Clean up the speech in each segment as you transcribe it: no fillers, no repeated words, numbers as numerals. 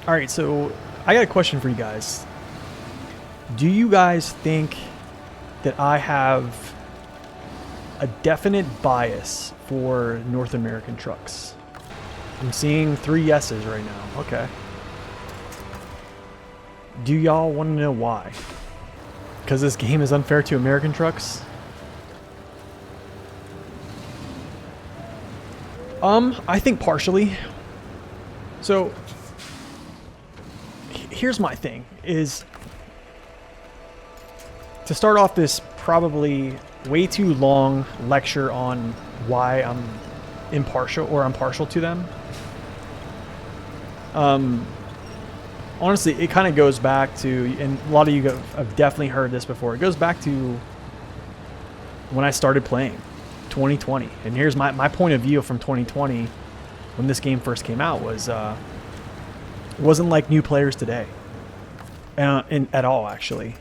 All right, so I got a question for you guys. Do you guys think that I have a definite bias for North American trucks? I'm seeing 3 yeses right now. Okay. Do y'all want to know why? Because this game is unfair to American trucks? I think partially. So, here's my thing, is to start off this probably way too long lecture on why I'm impartial or I'm partial to them. Honestly, it kind of goes back to, and a lot of you have definitely heard this before, it goes back to when I started playing, 2020. And here's my point of view from 2020 when this game first came out was, it wasn't like new players today. At all, actually.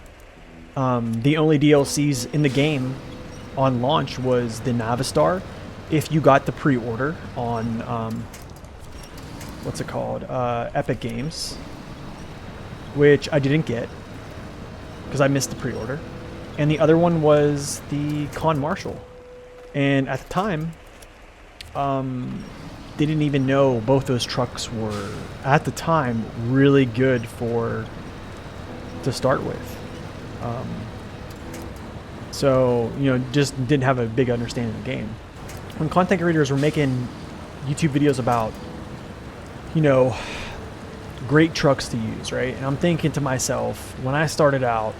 The only DLCs in the game on launch was the Navistar. If you got the pre-order on, what's it called? Epic Games. Which I didn't get because I missed the pre-order. And the other one was the Con Marshal. And at the time, they didn't even know both those trucks were, at the time, really good to start with. So, you know, just didn't have a big understanding of the game. When content creators were making YouTube videos about, you know, great trucks to use, right? And I'm thinking to myself, when I started out,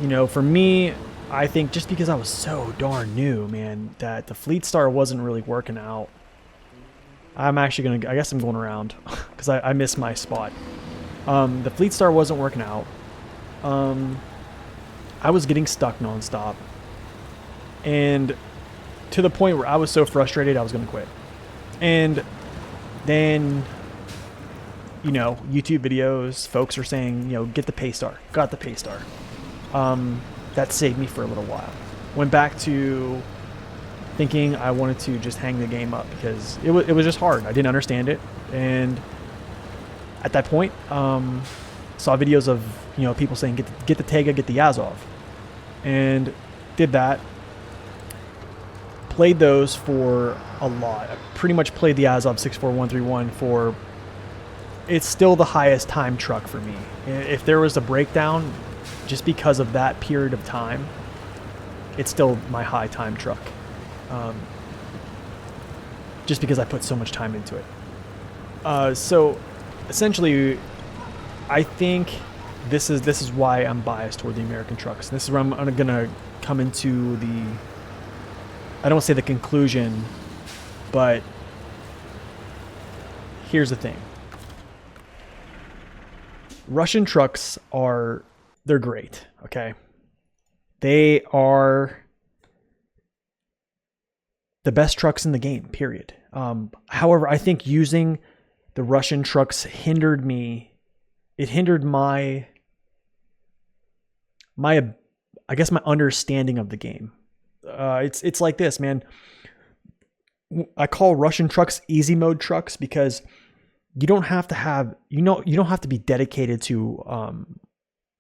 you know, for me, I think just because I was so darn new, man, that the Fleet Star wasn't really working out. I'm actually I guess I'm going around because I missed my spot. The Fleet Star wasn't working out. I was getting stuck nonstop. And to the point where I was so frustrated I was going to quit. And then, you know, YouTube videos, folks are saying, you know, get the Paystar. Got the Paystar. That saved me for a little while. Went back to thinking I wanted to just hang the game up because it was just hard. I didn't understand it. And at that point, saw videos of, you know, people saying get the Tega, get the Yazov. And did that. Played those for a lot. I pretty much played the Yazov 64131 for... It's still the highest time truck for me. If there was a breakdown, just because of that period of time, it's still my high time truck. Just because I put so much time into it. So essentially, I think this is why I'm biased toward the American trucks. This is where I'm gonna come into the, I don't want to say the conclusion, but here's the thing. Russian trucks they're great, okay? They are the best trucks in the game, period. However, I think using the Russian trucks hindered me. It hindered my I guess my understanding of the game. It's like this, man. I call Russian trucks easy mode trucks because you don't have to have, you don't have to be dedicated to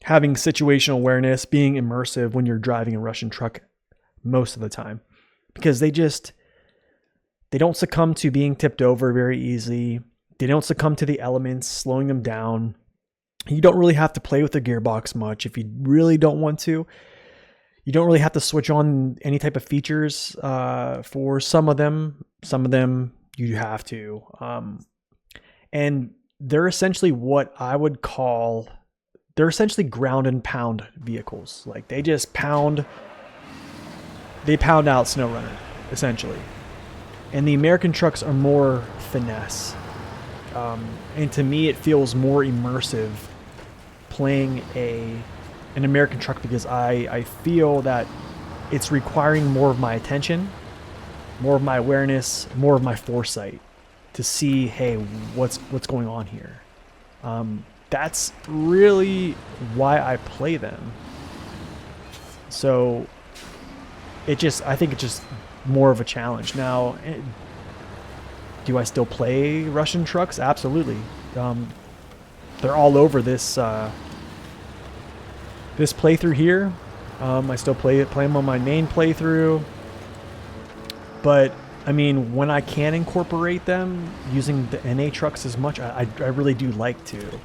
having situational awareness, being immersive when you're driving a Russian truck most of the time, because they don't succumb to being tipped over very easily. They don't succumb to the elements slowing them down. You don't really have to play with the gearbox much if you really don't want to. You don't really have to switch on any type of features for some of them. Some of them you have to. And they're essentially what I would call, they're essentially ground and pound vehicles. Like they pound out SNOWRUNNER, essentially. And the American trucks are more finesse. And to me, it feels more immersive playing an American truck because I feel that it's requiring more of my attention, more of my awareness, more of my foresight to see, hey, what's going on here. That's really why I play them. So I think it's just more of a challenge. Now, do I still play Russian trucks? Absolutely. they're all over this this playthrough here. I still play them on my main playthrough, but I mean, when I can incorporate them using the NA trucks as much, I really do like to,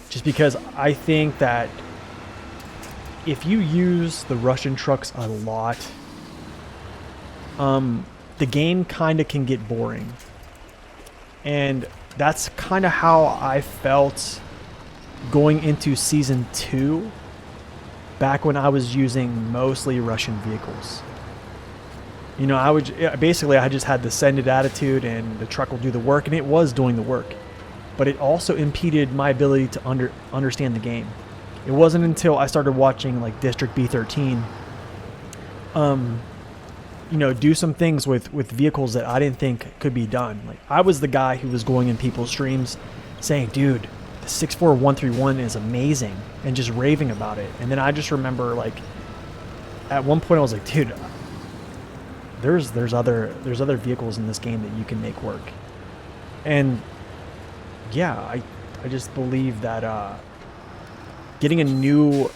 just because I think that if you use the Russian trucks a lot, the game kind of can get boring. And that's kind of how I felt going into Season 2, back when I was using mostly Russian vehicles. You know, I just had the send it attitude and the truck will do the work, and it was doing the work. But it also impeded my ability to understand the game. It wasn't until I started watching like District B13, you know, do some things with vehicles that I didn't think could be done. Like, I was the guy who was going in people's streams saying, dude, the 64131 is amazing, and just raving about it. And then I just remember, like, at one point I was like, dude, there's other vehicles in this game that you can make work. And yeah, I just believe that getting a new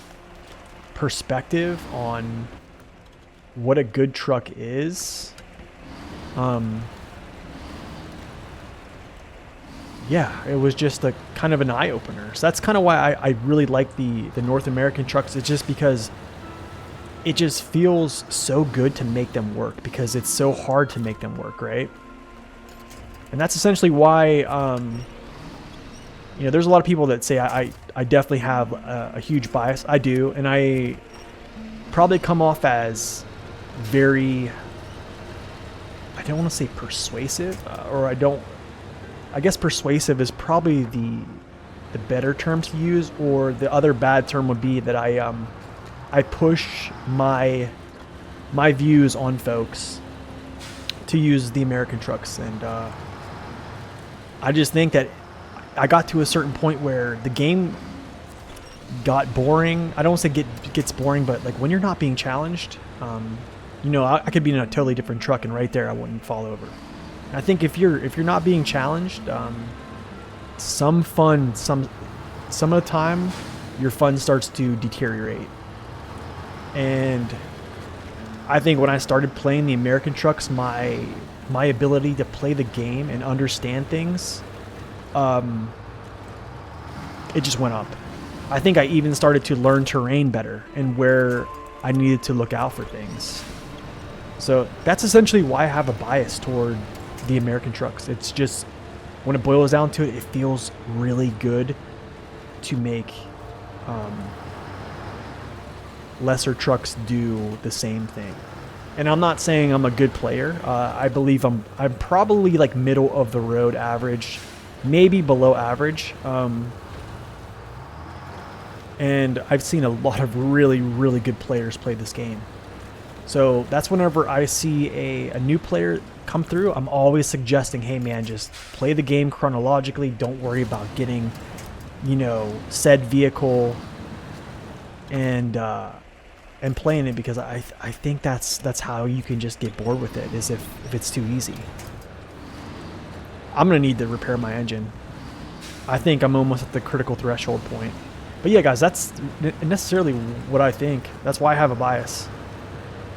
perspective on what a good truck is, yeah, it was just a kind of an eye-opener. So that's kind of why I really like the North American trucks. It's just because it just feels so good to make them work, because it's so hard to make them work, right? And that's essentially why, you know, there's a lot of people that say I definitely have a huge bias. I do, and I probably come off as very, I don't want to say persuasive, I guess persuasive is probably the better term to use, or the other bad term would be that I push my views on folks to use the American trucks. And I just think that I got to a certain point where the game got boring. I don't want to say gets boring, but like when you're not being challenged, you know, I could be in a totally different truck and right there I wouldn't fall over. And I think if you're not being challenged, some of the time your fun starts to deteriorate. And I think when I started playing the American trucks, my ability to play the game and understand things, it just went up. I think I even started to learn terrain better and where I needed to look out for things. So that's essentially why I have a bias toward the American trucks. It's just, when it boils down to it, it feels really good to make lesser trucks do the same thing. And I'm not saying I'm a good player. I believe I'm probably like middle of the road average, maybe below average. And I've seen a lot of really, really good players play this game. So that's whenever I see a new player come through, I'm always suggesting, hey man, just play the game chronologically. Don't worry about getting, you know, said vehicle and playing it, because I think that's how you can just get bored with it, is if it's too easy. I'm gonna need to repair my engine. I think I'm almost at the critical threshold point. But yeah, guys, that's necessarily what I think. That's why I have a bias.